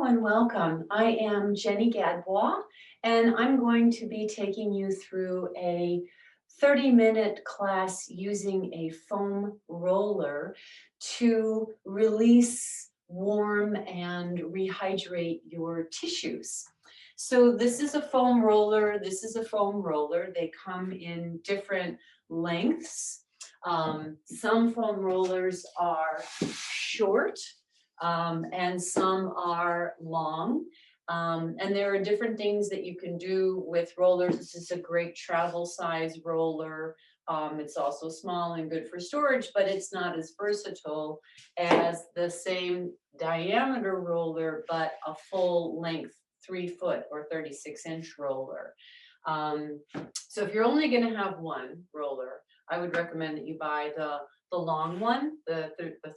Hello and welcome. I am Jenny Gadbois, and I'm going to be taking you through a 30-minute class using a foam roller to release, warm, and rehydrate your tissues. So this is a foam roller. This is a foam roller. They come in different lengths. Some foam rollers are short and some are long. And there are different things that you can do with rollers. This is a great travel size roller. It's also small and good for storage, but it's not as versatile as the same diameter roller, but a full length 3-foot or 36-inch roller. So if you're only going to have one roller, I would recommend that you buy the long one, the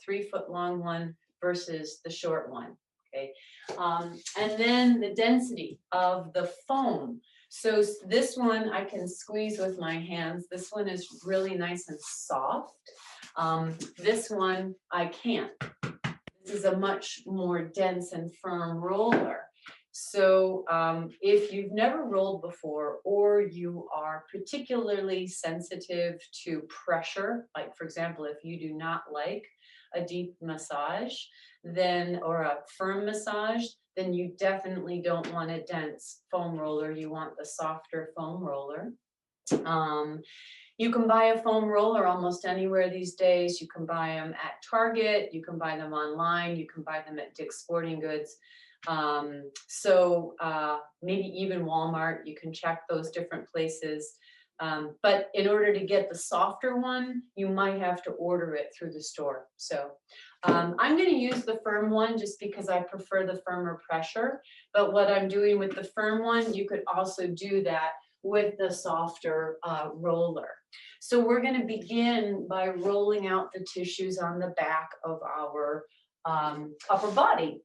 3-foot long one, versus the short one, okay? And then the density of the foam. So this one I can squeeze with my hands. This one is really nice and soft. This one I can't. This is a much more dense and firm roller. So if you've never rolled before, or you are particularly sensitive to pressure, like for example, if you do not like a deep massage, then, or a firm massage, then you definitely don't want a dense foam roller. You want the softer foam roller. You can buy a foam roller almost anywhere these days. You can buy them at Target, you can buy them online, you can buy them at Dick's Sporting Goods. Maybe even Walmart, you can check those different places. But in order to get the softer one, you might have to order it through the store. So I'm going to use the firm one just because I prefer the firmer pressure. But what I'm doing with the firm one, you could also do that with the softer roller. So we're going to begin by rolling out the tissues on the back of our upper body.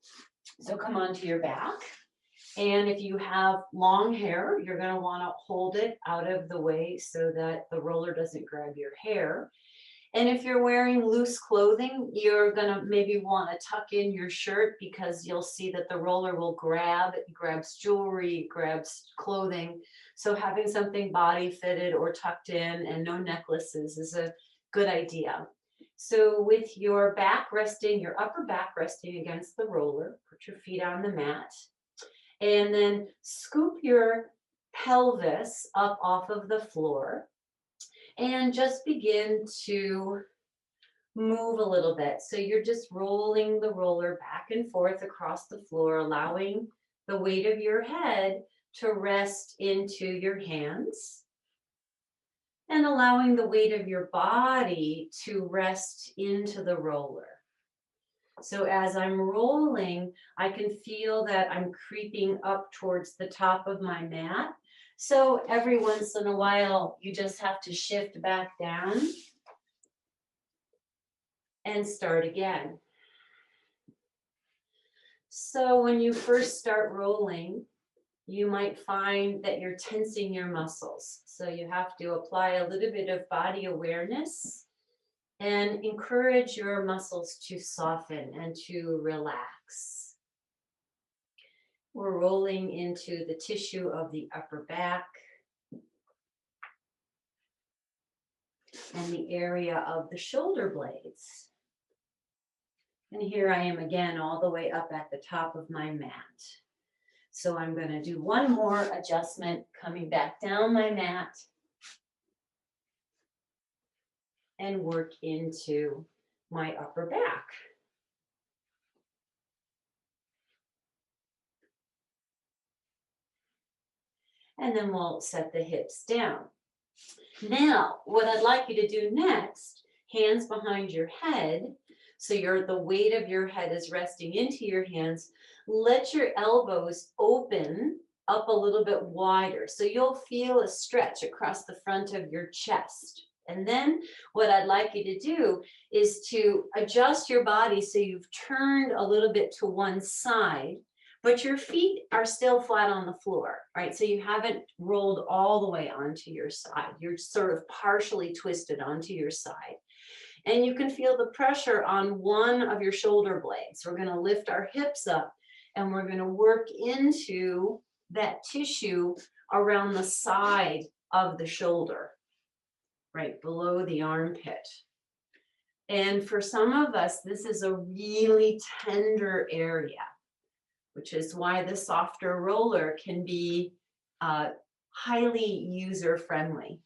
So come onto your back. And if you have long hair, you're going to want to hold it out of the way so that the roller doesn't grab your hair. And if you're wearing loose clothing, you're going to maybe want to tuck in your shirt, because you'll see that the roller will grab, it grabs jewelry, it grabs clothing. So having something body fitted or tucked in and no necklaces is a good idea. So with your back resting, your upper back resting against the roller, put your feet on the mat, and then scoop your pelvis up off of the floor and just begin to move a little bit. So you're just rolling the roller back and forth across the floor, allowing the weight of your head to rest into your hands and allowing the weight of your body to rest into the roller. So as I'm rolling, I can feel that I'm creeping up towards the top of my mat. So every once in a while, you just have to shift back down and start again. So when you first start rolling, you might find that you're tensing your muscles. So you have to apply a little bit of body awareness and encourage your muscles to soften and to relax. We're rolling into the tissue of the upper back and the area of the shoulder blades. And here I am again, all the way up at the top of my mat. So I'm going to do one more adjustment, coming back down my mat and work into my upper back. And then we'll set the hips down. Now, what I'd like you to do next, hands behind your head, so the weight of your head is resting into your hands. Let your elbows open up a little bit wider, so you'll feel a stretch across the front of your chest. And then what I'd like you to do is to adjust your body so you've turned a little bit to one side, but your feet are still flat on the floor, right? So you haven't rolled all the way onto your side. You're sort of partially twisted onto your side. And you can feel the pressure on one of your shoulder blades. We're going to lift our hips up And we're going to work into that tissue around the side of the shoulder, right below the armpit. And for some of us, this is a really tender area, which is why the softer roller can be highly user-friendly.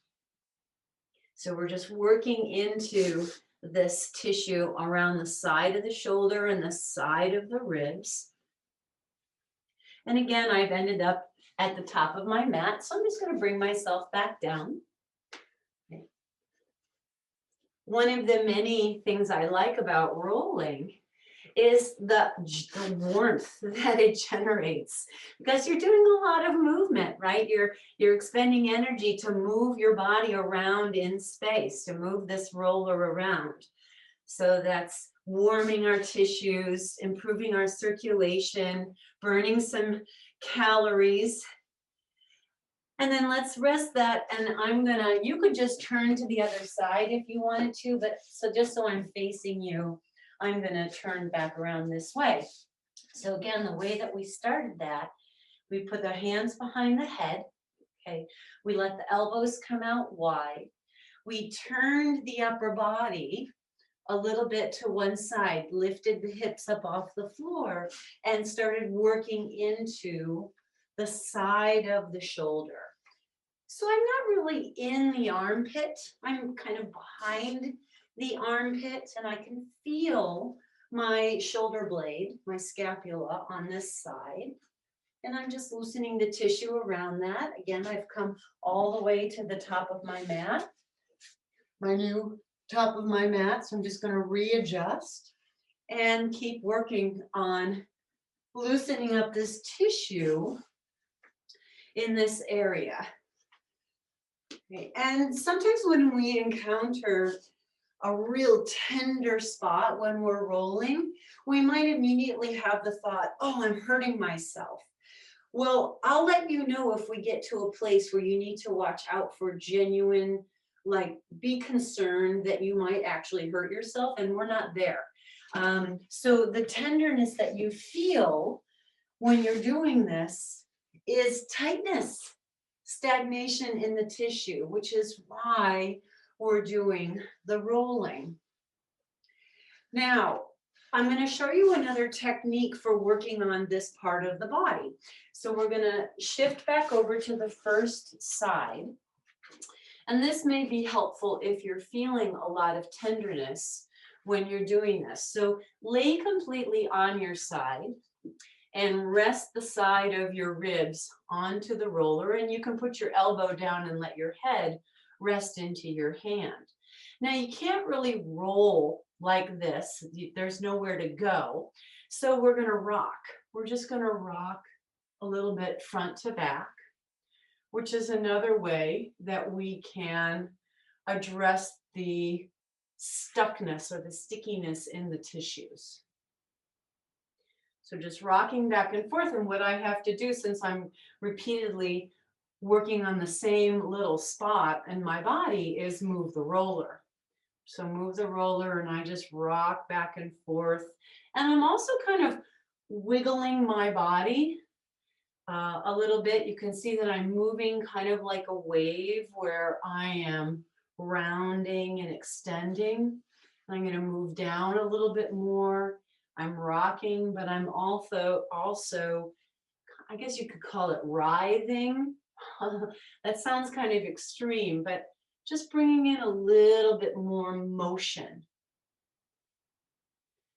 So we're just working into this tissue around the side of the shoulder and the side of the ribs. And again, I've ended up at the top of my mat, so I'm just going to bring myself back down. Okay. One of the many things I like about rolling is the warmth that it generates, because you're doing a lot of movement, right? You're expending energy to move your body around in space, to move this roller around. So that's warming our tissues, improving our circulation, burning some calories. And then let's rest that, and you could just turn to the other side if you wanted to, but so just so I'm facing you, I'm gonna turn back around this way. So again, the way that we started that, we put the hands behind the head, okay? We let the elbows come out wide. We turned the upper body a little bit to one side, lifted the hips up off the floor, and started working into the side of the shoulder. So I'm not really in the armpit, I'm kind of behind the armpit, and I can feel my shoulder blade, my scapula on this side. And I'm just loosening the tissue around that. Again, I've come all the way to the top of my mat, my new top of my mat. So I'm just going to readjust and keep working on loosening up this tissue in this area. Okay. And sometimes when we encounter a real tender spot when we're rolling, we might immediately have the thought, oh, I'm hurting myself. Well, I'll let you know if we get to a place where you need to watch out for genuine, like be concerned that you might actually hurt yourself, and we're not there. So the tenderness that you feel when you're doing this is tightness, stagnation in the tissue, which is why we're doing the rolling. Now, I'm going to show you another technique for working on this part of the body. So we're going to shift back over to the first side. And this may be helpful if you're feeling a lot of tenderness when you're doing this. So lay completely on your side and rest the side of your ribs onto the roller, and you can put your elbow down and let your head rest into your hand. Now you can't really roll like this. There's nowhere to go. So we're going to rock. We're just going to rock a little bit front to back, which is another way that we can address the stuckness or the stickiness in the tissues. So just rocking back and forth. And what I have to do, since I'm repeatedly working on the same little spot in my body, is move the roller. So move the roller and I just rock back and forth. And I'm also kind of wiggling my body a little bit. You can see that I'm moving kind of like a wave where I am rounding and extending. I'm going to move down a little bit more. I'm rocking, but I'm also, I guess you could call it writhing. That sounds kind of extreme, but just bringing in a little bit more motion.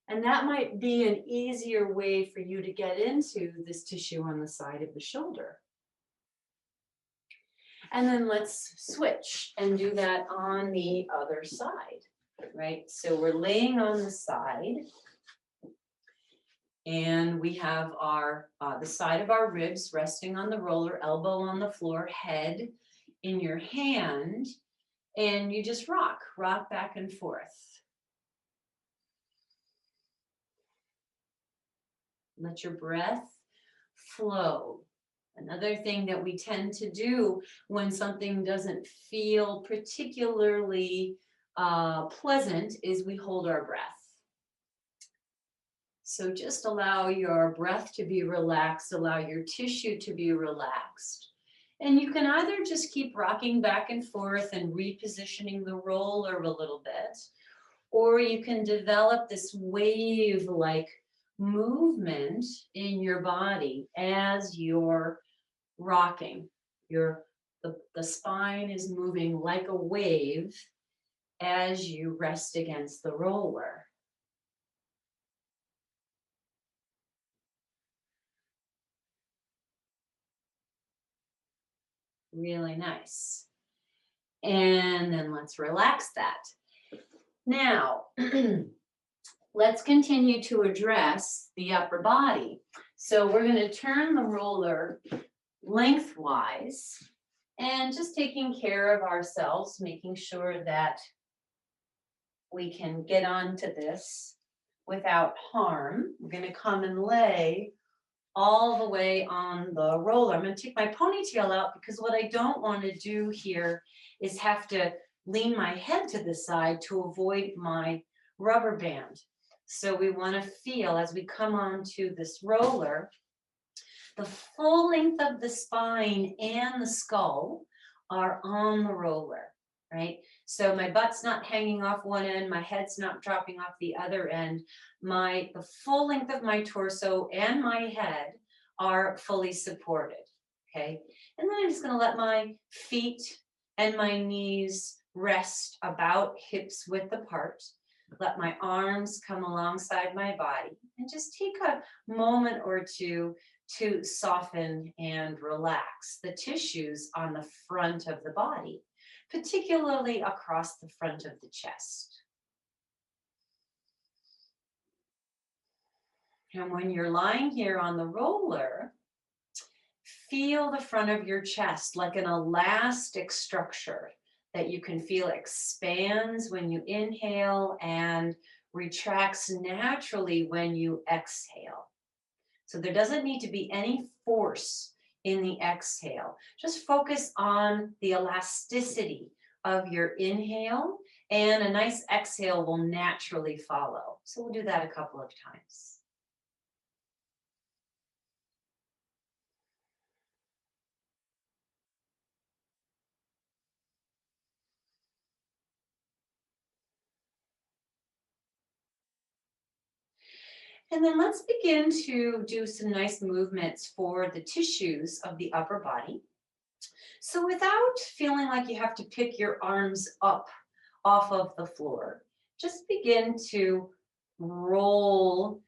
And that might be an easier way for you to get into this tissue on the side of the shoulder. And then let's switch and do that on the other side, right? So we're laying on the side. And we have our the side of our ribs resting on the roller, elbow on the floor, head in your hand, and you just rock back and forth. Let your breath flow. Another thing that we tend to do when something doesn't feel particularly pleasant is we hold our breath. So just allow your breath to be relaxed, allow your tissue to be relaxed. And you can either just keep rocking back and forth and repositioning the roller a little bit, or you can develop this wave-like movement in your body as you're rocking. The spine is moving like a wave as you rest against the roller. Really nice. And then let's relax that. Now, let's continue to address the upper body. So we're going to turn the roller lengthwise and just taking care of ourselves, making sure that we can get onto this without harm. We're going to come and lay all the way on the roller. I'm going to take my ponytail out because what I don't want to do here is have to lean my head to the side to avoid my rubber band. So we want to feel as we come onto this roller, the full length of the spine and the skull are on the roller, right? So my butt's not hanging off one end, my head's not dropping off the other end. The full length of my torso and my head are fully supported, okay? And then I'm just gonna let my feet and my knees rest about hips width apart. Let my arms come alongside my body and just take a moment or two to soften and relax the tissues on the front of the body, particularly across the front of the chest. And when you're lying here on the roller, feel the front of your chest like an elastic structure that you can feel expands when you inhale and retracts naturally when you exhale. So there doesn't need to be any force in the exhale. Just focus on the elasticity of your inhale, and a nice exhale will naturally follow. So we'll do that a couple of times. And then let's begin to do some nice movements for the tissues of the upper body. So without feeling like you have to pick your arms up off of the floor, just begin to roll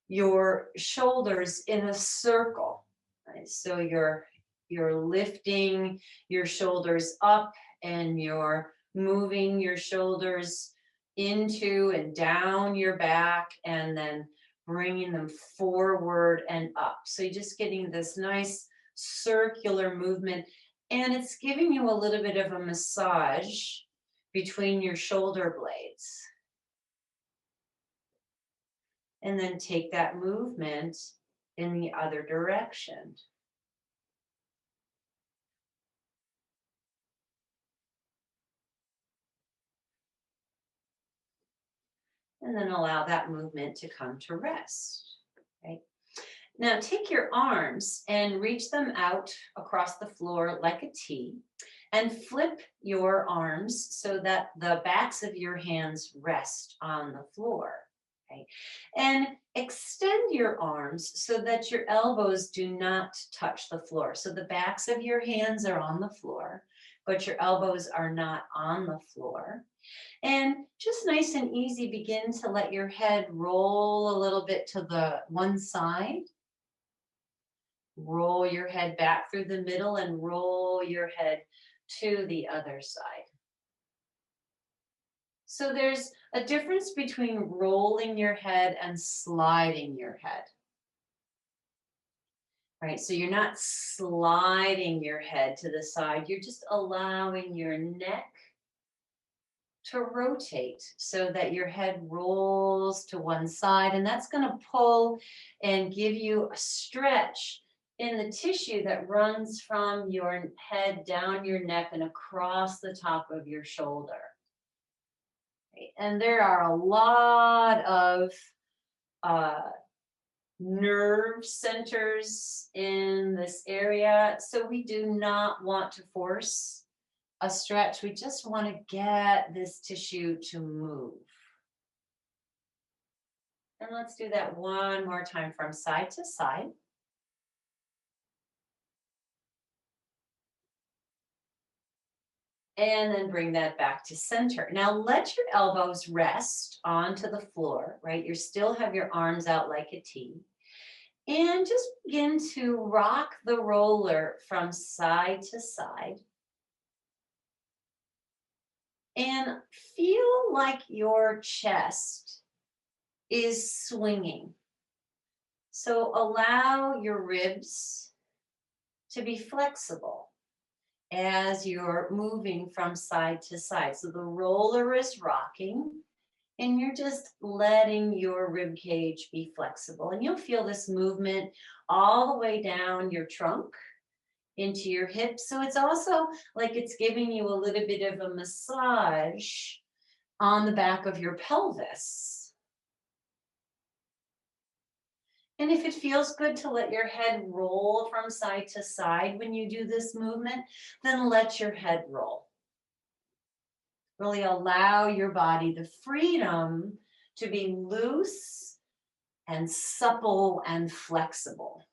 your shoulders in a circle. Right? So you're lifting your shoulders up and you're moving your shoulders into and down your back and then bringing them forward and up. So you're just getting this nice circular movement, and it's giving you a little bit of a massage between your shoulder blades. And then take that movement in the other direction. And then allow that movement to come to rest. Right? Now take your arms and reach them out across the floor like a T, and flip your arms so that the backs of your hands rest on the floor. Okay? And extend your arms so that your elbows do not touch the floor. So the backs of your hands are on the floor, but your elbows are not on the floor. And just nice and easy, begin to let your head roll a little bit to the one side. Roll your head back through the middle and roll your head to the other side. So there's a difference between rolling your head and sliding your head. Right, so you're not sliding your head to the side, you're just allowing your neck to rotate so that your head rolls to one side, and that's going to pull and give you a stretch in the tissue that runs from your head down your neck and across the top of your shoulder. And there are a lot of nerve centers in this area. So we do not want to force a stretch. We just want to get this tissue to move. And let's do that one more time from side to side. And then bring that back to center. Now let your elbows rest onto the floor, right? You still have your arms out like a T. And just begin to rock the roller from side to side. And feel like your chest is swinging. So allow your ribs to be flexible as you're moving from side to side. So the roller is rocking and you're just letting your rib cage be flexible. And you'll feel this movement all the way down your trunk into your hips. So it's also like it's giving you a little bit of a massage on the back of your pelvis. And if it feels good to let your head roll from side to side when you do this movement, then let your head roll. Really allow your body the freedom to be loose and supple and flexible.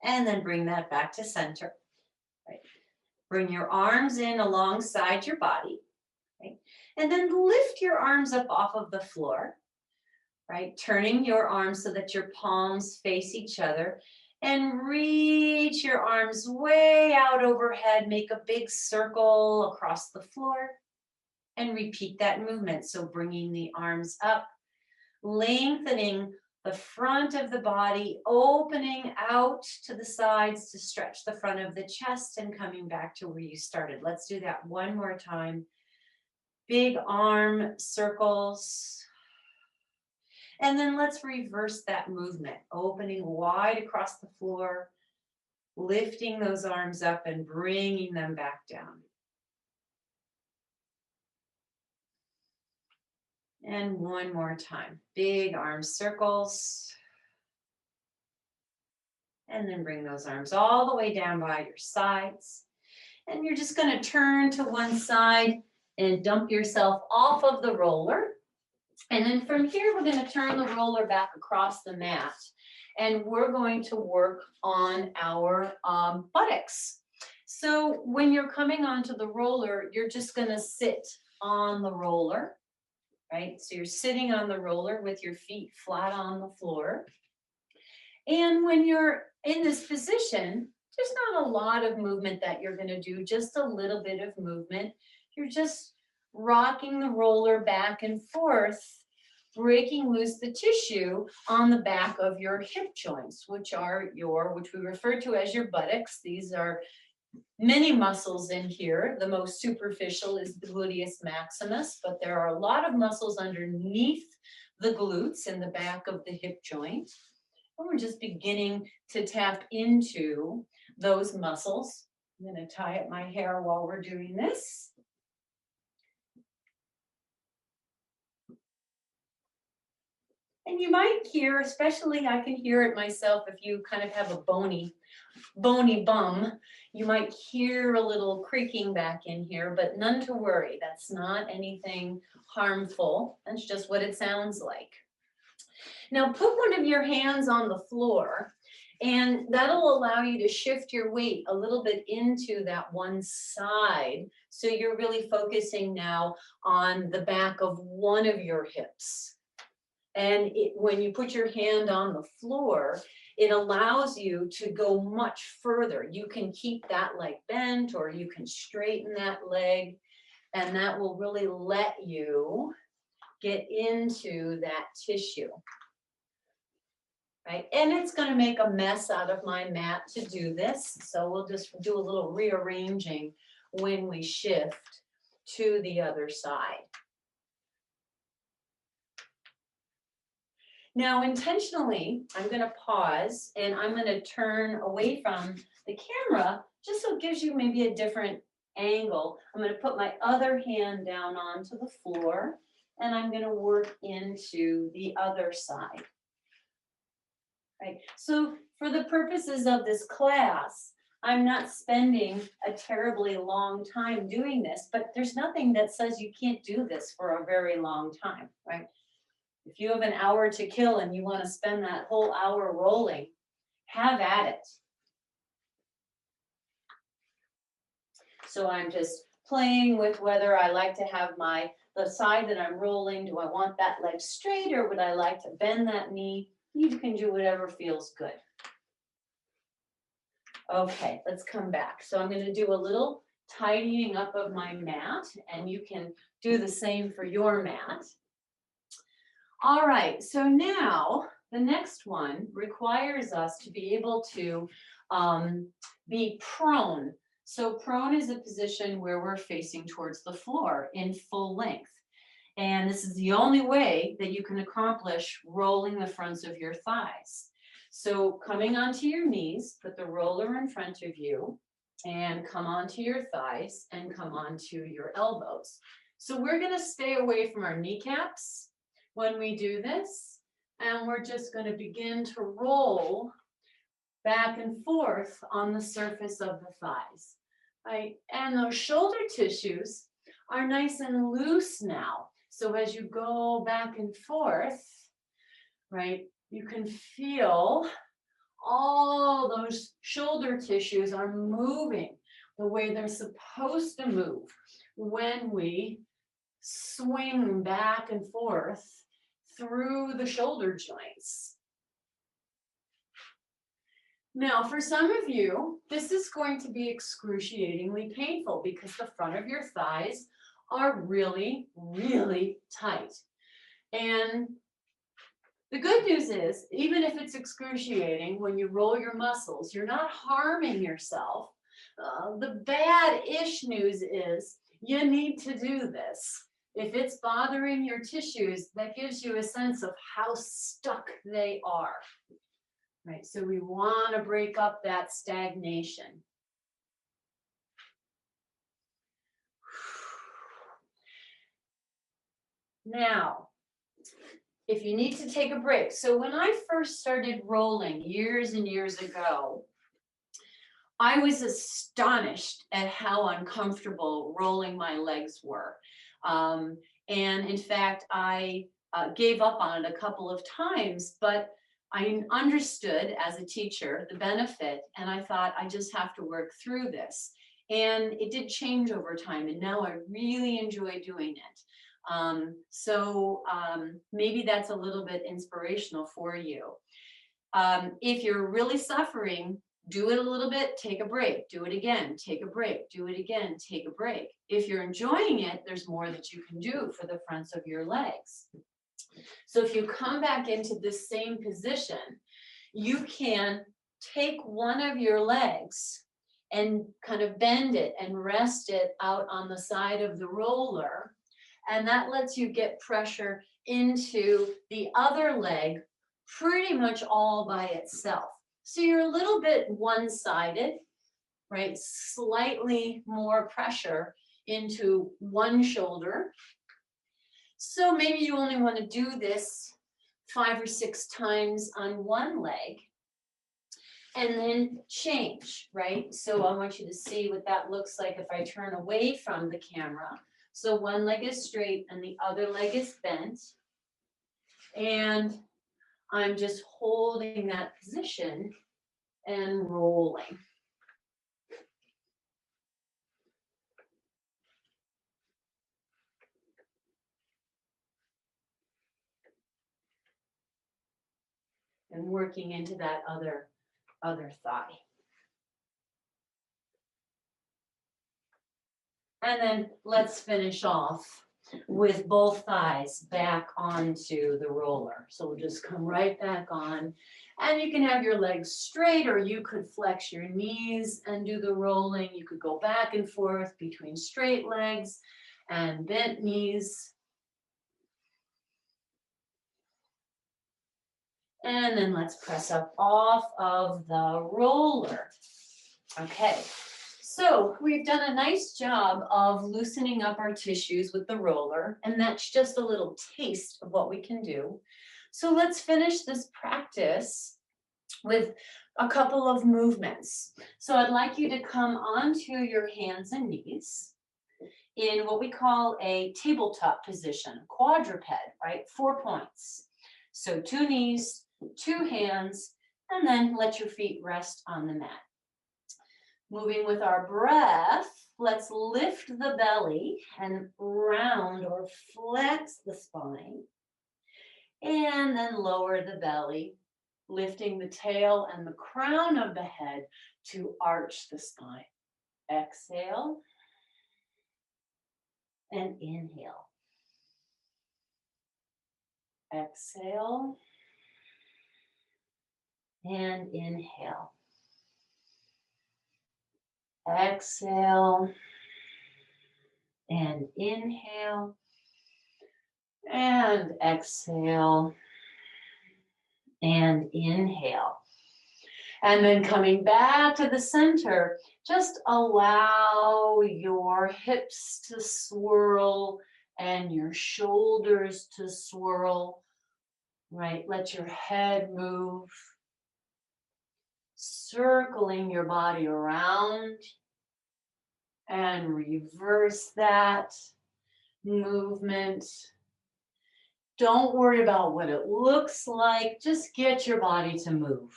And then bring that back to center. Right. Bring your arms in alongside your body. Right. And then lift your arms up off of the floor. Right. Turning your arms so that your palms face each other. And reach your arms way out overhead. Make a big circle across the floor. And repeat that movement. So bringing the arms up, lengthening the front of the body, opening out to the sides to stretch the front of the chest and coming back to where you started. Let's do that one more time. Big arm circles. And then let's reverse that movement, opening wide across the floor, lifting those arms up and bringing them back down. And one more time, big arm circles. And then bring those arms all the way down by your sides. And you're just going to turn to one side and dump yourself off of the roller. And then from here, we're going to turn the roller back across the mat. And we're going to work on our buttocks. So when you're coming onto the roller, you're just going to sit on the roller. Right? So you're sitting on the roller with your feet flat on the floor. And when you're in this position, there's not a lot of movement that you're going to do, just a little bit of movement. You're just rocking the roller back and forth, breaking loose the tissue on the back of your hip joints, which we refer to as your buttocks. These are many muscles in here. The most superficial is the gluteus maximus, but there are a lot of muscles underneath the glutes in the back of the hip joint. And we're just beginning to tap into those muscles. I'm going to tie up my hair while we're doing this. And you might hear, especially I can hear it myself if you kind of have a bony bum, you might hear a little creaking back in here, but none to worry. That's not anything harmful. That's just what it sounds like. Now put one of your hands on the floor and that'll allow you to shift your weight a little bit into that one side. So you're really focusing now on the back of one of your hips. And when you put your hand on the floor, it allows you to go much further. You can keep that leg bent or you can straighten that leg, and that will really let you get into that tissue. Right? And it's going to make a mess out of my mat to do this. So we'll just do a little rearranging when we shift to the other side. Now, intentionally, I'm going to pause and I'm going to turn away from the camera just so it gives you maybe a different angle. I'm going to put my other hand down onto the floor and I'm gonna work into the other side. Right, so for the purposes of this class, I'm not spending a terribly long time doing this, but there's nothing that says you can't do this for a very long time, right? If you have an hour to kill and you want to spend that whole hour rolling, have at it. So I'm just playing with whether I like to have the side that I'm rolling, do I want that leg straight or would I like to bend that knee? You can do whatever feels good. Okay, let's come back. So I'm going to do a little tidying up of my mat, and you can do the same for your mat. All right, so now the next one requires us to be able to be prone. So prone is a position where we're facing towards the floor in full length. And this is the only way that you can accomplish rolling the fronts of your thighs. So coming onto your knees, put the roller in front of you and come onto your thighs and come onto your elbows. So we're going to stay away from our kneecaps when we do this. And we're just going to begin to roll back and forth on the surface of the thighs. Right? And those shoulder tissues are nice and loose now. So as you go back and forth, right, you can feel all those shoulder tissues are moving the way they're supposed to move when we swing back and forth through the shoulder joints. Now, for some of you, this is going to be excruciatingly painful because the front of your thighs are really, really tight. And the good news is, even if it's excruciating, when you roll your muscles, you're not harming yourself. The bad-ish news is you need to do this. If it's bothering your tissues, that gives you a sense of how stuck they are. Right, so we want to break up that stagnation. Now, if you need to take a break. So when I first started rolling years and years ago, I was astonished at how uncomfortable rolling my legs were. And in fact, I gave up on it a couple of times, but I understood as a teacher the benefit, and I thought I just have to work through this. And it did change over time, and now I really enjoy doing it. Maybe that's a little bit inspirational for you. If you're really suffering, do it a little bit, take a break, do it again, take a break, do it again, take a break. If you're enjoying it, there's more that you can do for the fronts of your legs. So if you come back into this same position, you can take one of your legs and kind of bend it and rest it out on the side of the roller. And that lets you get pressure into the other leg pretty much all by itself. So you're a little bit one-sided, right? Slightly more pressure into one shoulder. So maybe you only want to do this 5 or 6 times on one leg and then change, right? So I want you to see what that looks like if I turn away from the camera. So one leg is straight and the other leg is bent. And I'm just holding that position and rolling. And working into that other thigh. And then let's finish off with both thighs back onto the roller. So we'll just come right back on. And you can have your legs straight, or you could flex your knees and do the rolling. You could go back and forth between straight legs and bent knees. And then let's press up off of the roller. Okay, So we've done a nice job of loosening up our tissues with the roller, and that's just a little taste of what we can do. So let's finish this practice with a couple of movements. So I'd like you to come onto your hands and knees in what we call a tabletop position, quadruped, right? 4 points. So 2 knees, 2 hands, and then let your feet rest on the mat. Moving with our breath, let's lift the belly and round or flex the spine. And then lower the belly, lifting the tail and the crown of the head to arch the spine. Exhale and inhale. Exhale and inhale. Exhale and inhale and exhale and inhale. And then coming back to the center, just allow your hips to swirl and your shoulders to swirl, right? Let your head move, circling your body around, and reverse that movement. Don't worry about what it looks like, just get your body to move.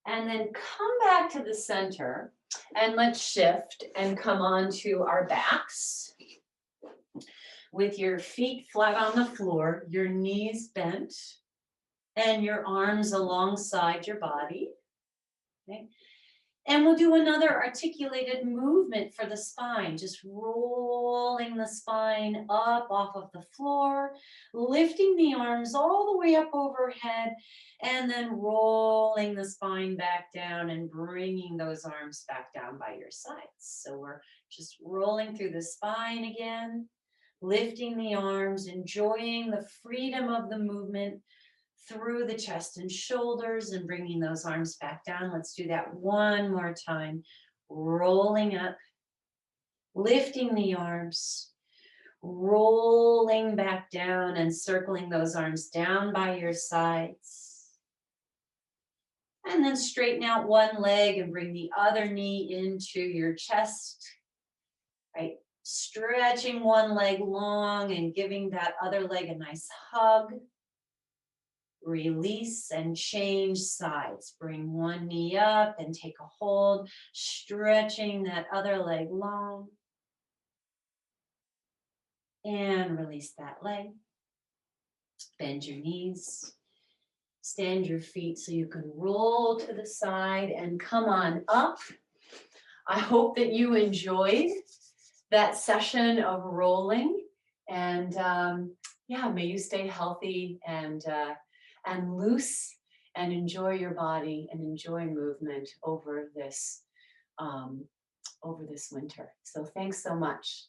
And then come back to the center and let's shift and come onto our backs with your feet flat on the floor, your knees bent, and your arms alongside your body. Okay. And we'll do another articulated movement for the spine, just rolling the spine up off of the floor, lifting the arms all the way up overhead, and then rolling the spine back down and bringing those arms back down by your sides. So we're just rolling through the spine again, lifting the arms, enjoying the freedom of the movement through the chest and shoulders and bringing those arms back down. Let's do that one more time. Rolling up, lifting the arms, rolling back down and circling those arms down by your sides. And then straighten out one leg and bring the other knee into your chest, right? Stretching one leg long and giving that other leg a nice hug. Release and change sides. Bring one knee up and take a hold, stretching that other leg long. And release that leg. Bend your knees. Stand your feet so you can roll to the side and come on up. I hope that you enjoyed that session of rolling. And yeah, may you stay healthy and loose and enjoy your body and enjoy movement over this winter. So thanks so much.